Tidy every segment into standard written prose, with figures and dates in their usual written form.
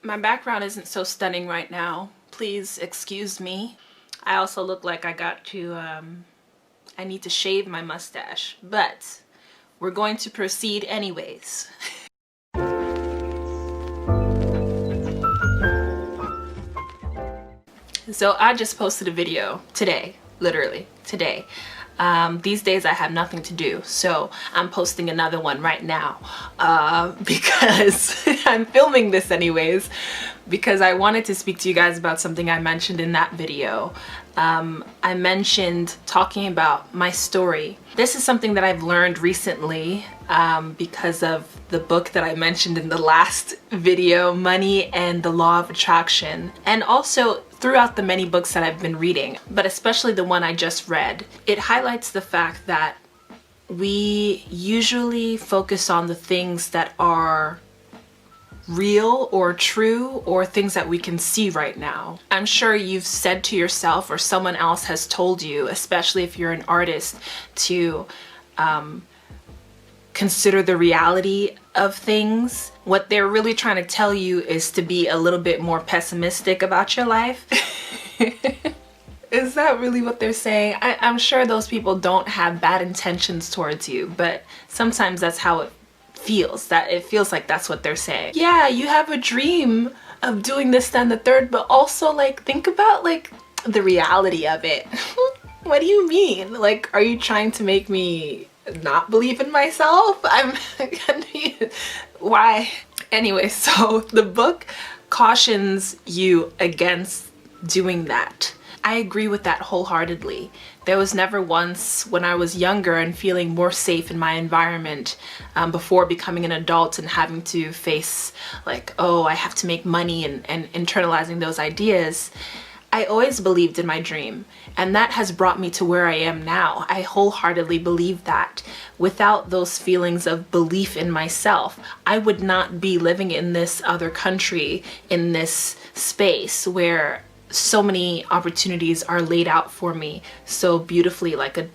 My background isn't so stunning right now. Please excuse me. I also look like I need to shave my mustache, but we're going to proceed anyways. So I just posted a video today, literally today. These days I have nothing to do, so I'm posting another one right now because I'm filming this anyways because I wanted to speak to you guys about something I mentioned in that video. I mentioned talking about my story. This is something that I've learned recently because of the book that I mentioned in the last video, Money and the Law of Attraction, and also throughout the many books that I've been reading, but especially the one I just read. It highlights the fact that we usually focus on the things that are real or true or things that we can see right now. I'm sure you've said to yourself or someone else has told you, especially if you're an artist, to consider the reality of things. What they're really trying to tell you is to be a little bit more pessimistic about your life. Is that really what they're saying? I'm sure those people don't have bad intentions towards you, but sometimes that's how it feels. That it feels like that's what they're saying. Yeah, you have a dream of doing this, that, and the third, but also like think about like the reality of it. What do you mean? Like, are you trying to make me not believe in myself? Why? Anyway, so the book cautions you against doing that. I agree with that wholeheartedly. There was never once when I was younger and feeling more safe in my environment before becoming an adult and having to face like, oh, I have to make money and internalizing those ideas. I always believed in my dream, and that has brought me to where I am now. I wholeheartedly believe that. Without those feelings of belief in myself, I would not be living in this other country, in this space where so many opportunities are laid out for me so beautifully, like a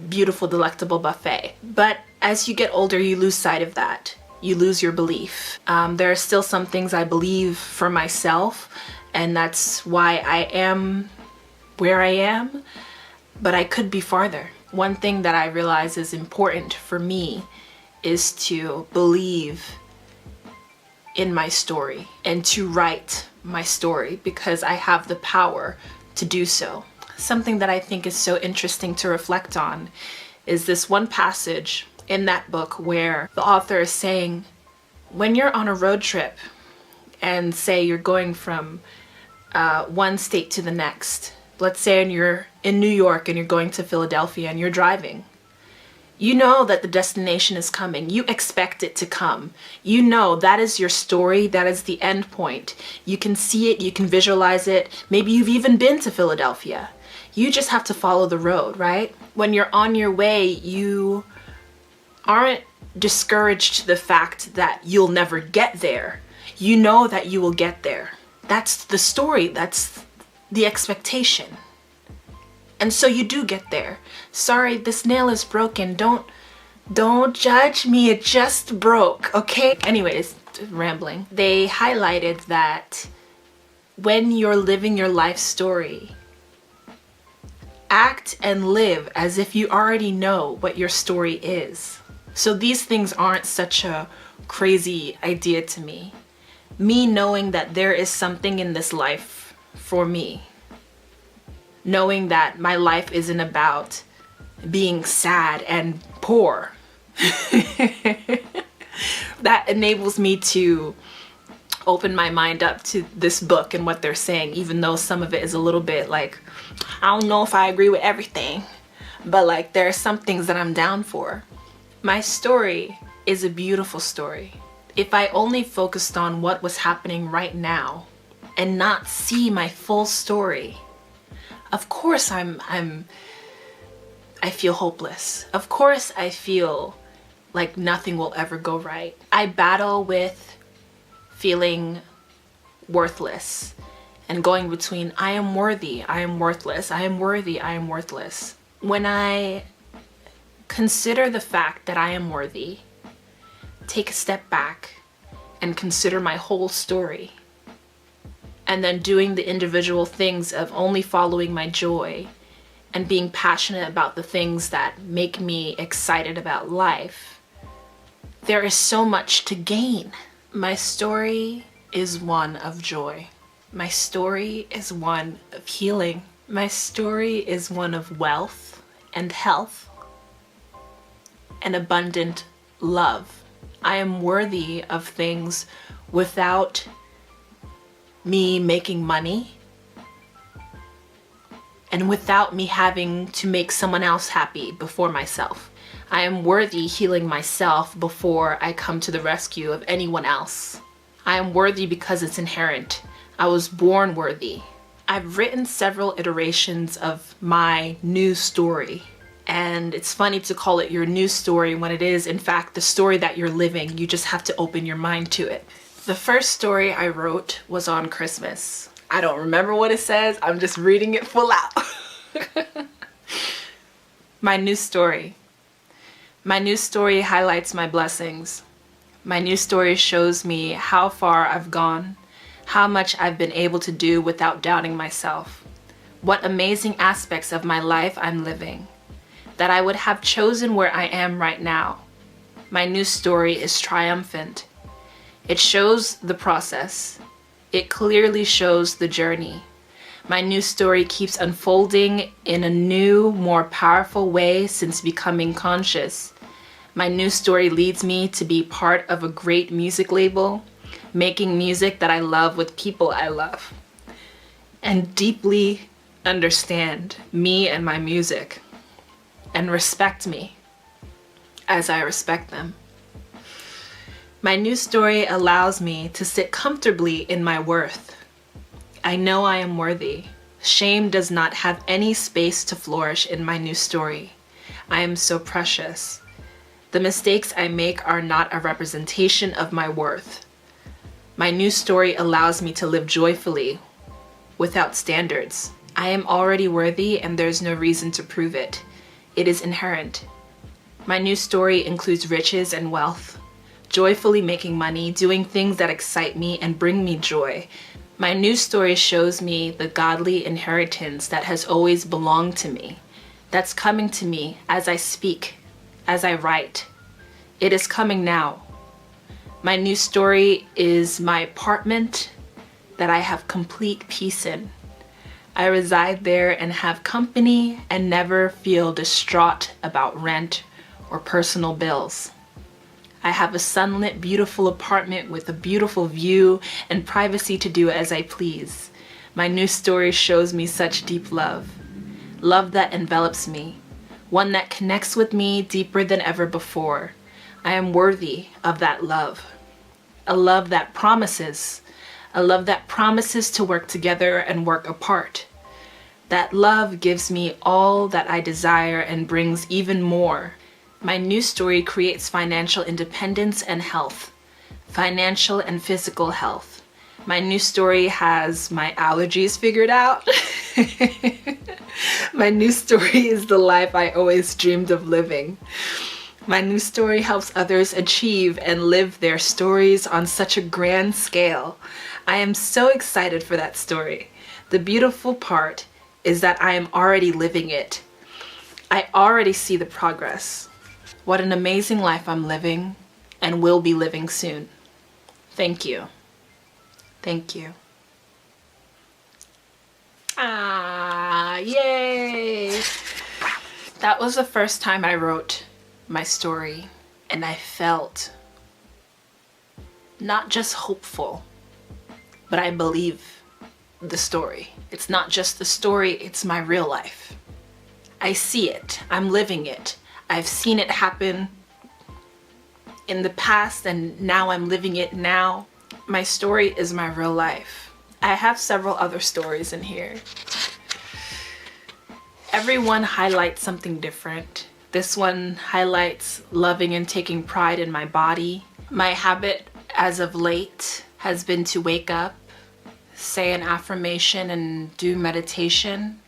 beautiful, delectable buffet. But as you get older, you lose sight of that. You lose your belief. There are still some things I believe for myself, and that's why I am where I am, but I could be farther. One thing that I realize is important for me is to believe in my story and to write my story because I have the power to do so. Something that I think is so interesting to reflect on is this one passage in that book where the author is saying, when you're on a road trip and say you're going from one state to the next, let's say you're in New York and you're going to Philadelphia and you're driving, you know that the destination is coming. You expect it to come. You know that is your story. That is the end point. You can see it. You can visualize it. Maybe you've even been to Philadelphia. You just have to follow the road, right? When you're on your way, you aren't discouraged to the fact that you'll never get there. You know that you will get there. That's the story. That's the expectation. And so you do get there. Sorry, this nail is broken. Don't judge me. It just broke, okay? Anyways, rambling. They highlighted that when you're living your life story, act and live as if you already know what your story is. So these things aren't such a crazy idea to me. Me knowing that there is something in this life for me. Knowing that my life isn't about being sad and poor. That enables me to open my mind up to this book and what they're saying, even though some of it is a little bit like, I don't know if I agree with everything, but like there are some things that I'm down for. My story is a beautiful story. If I only focused on what was happening right now and not see my full story, of course I feel hopeless. Of course I feel like nothing will ever go right. I battle with feeling worthless and going between I am worthy, I am worthless, I am worthy, I am worthless. When I consider the fact that I am worthy, take a step back and consider my whole story, and then doing the individual things of only following my joy and being passionate about the things that make me excited about life, there is so much to gain. My story is one of joy. My story is one of healing. My story is one of wealth and health and abundant love. I am worthy of things without me making money and without me having to make someone else happy before myself. I am worthy healing myself before I come to the rescue of anyone else. I am worthy because it's inherent. I was born worthy. I've written several iterations of my new story, and it's funny to call it your new story when it is in fact the story that you're living. You just have to open your mind to it. The first story I wrote was on Christmas. I don't remember what it says, I'm just reading it full out. My new story. My new story highlights my blessings. My new story shows me how far I've gone, how much I've been able to do without doubting myself, what amazing aspects of my life I'm living, that I would have chosen where I am right now. My new story is triumphant. It shows the process. It clearly shows the journey. My new story keeps unfolding in a new, more powerful way since becoming conscious. My new story leads me to be part of a great music label, making music that I love with people I love, and deeply understand me and my music, and respect me as I respect them. My new story allows me to sit comfortably in my worth. I know I am worthy. Shame does not have any space to flourish in my new story. I am so precious. The mistakes I make are not a representation of my worth. My new story allows me to live joyfully, without standards. I am already worthy and there's no reason to prove it. It is inherent. My new story includes riches and wealth, joyfully making money, doing things that excite me and bring me joy. My new story shows me the godly inheritance that has always belonged to me, that's coming to me as I speak, as I write. It is coming now. My new story is my apartment that I have complete peace in. I reside there and have company and never feel distraught about rent or personal bills. I have a sunlit, beautiful apartment with a beautiful view and privacy to do as I please. My new story shows me such deep love. Love that envelops me. One that connects with me deeper than ever before. I am worthy of that love. A love that promises. A love that promises to work together and work apart. That love gives me all that I desire and brings even more. My new story creates financial independence and health, financial and physical health. My new story has my allergies figured out. My new story is the life I always dreamed of living. My new story helps others achieve and live their stories on such a grand scale. I am so excited for that story. The beautiful part is that I am already living it. I already see the progress. What an amazing life I'm living and will be living soon. Thank you. Thank you. Yay! That was the first time I wrote my story, and I felt not just hopeful, but I believe the story. It's not just the story, it's my real life. I see it. I'm living it. I've seen it happen in the past and now I'm living it now. My story is my real life. I have several other stories in here. Everyone highlights something different. This one highlights loving and taking pride in my body. My habit as of late has been to wake up, say an affirmation and do meditation.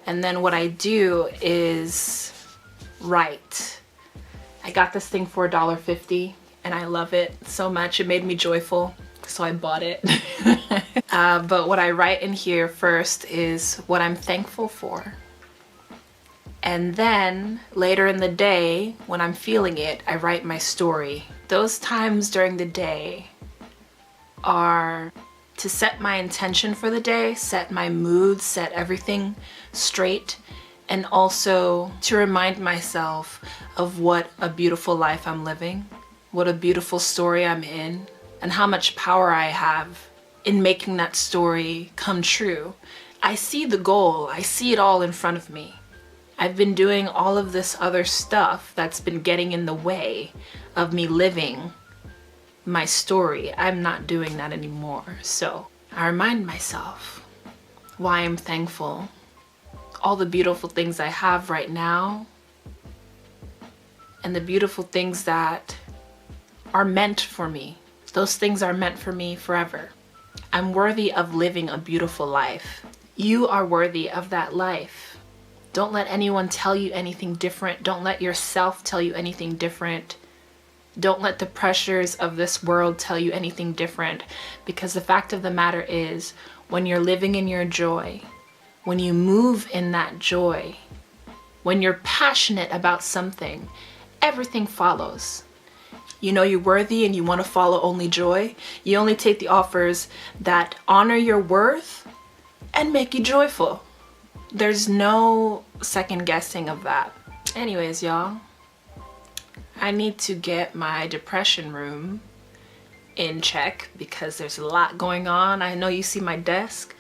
And then what I do is write. I got this thing for $1.50 and I love it so much. It made me joyful. so I bought it. But what I write in here first is what I'm thankful for. And then later in the day, when I'm feeling it, I write my story. Those times during the day are to set my intention for the day, set my mood, set everything straight, and also to remind myself of what a beautiful life I'm living, what a beautiful story I'm in, and how much power I have in making that story come true. I see the goal, I see it all in front of me. I've been doing all of this other stuff that's been getting in the way of me living my story. I'm not doing that anymore. So I remind myself why I'm thankful, all the beautiful things I have right now, and the beautiful things that are meant for me. Those things are meant for me forever. I'm worthy of living a beautiful life. You are worthy of that life. Don't let anyone tell you anything different. Don't let yourself tell you anything different. Don't let the pressures of this world tell you anything different, because the fact of the matter is, when you're living in your joy, when you move in that joy, when you're passionate about something, everything follows. You know you're worthy and you want to follow only joy. You only take the offers that honor your worth and make you joyful. There's no second guessing of that. Anyways, y'all, I need to get my depression room in check because there's a lot going on. I know you see my desk,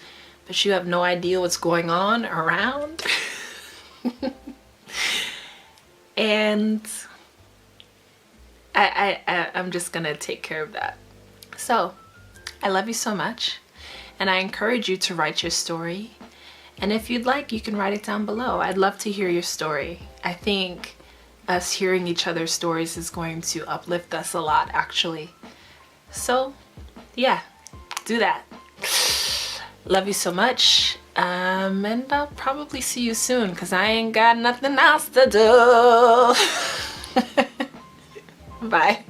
but you have no idea what's going on around. And I'm just gonna take care of that. So I love you so much, and I encourage you to write your story. And if you'd like, you can write it down below. I'd love to hear your story. I think us hearing each other's stories is going to uplift us a lot, actually. So yeah, do that. Love you so much. And I'll probably see you soon because I ain't got nothing else to do. Bye.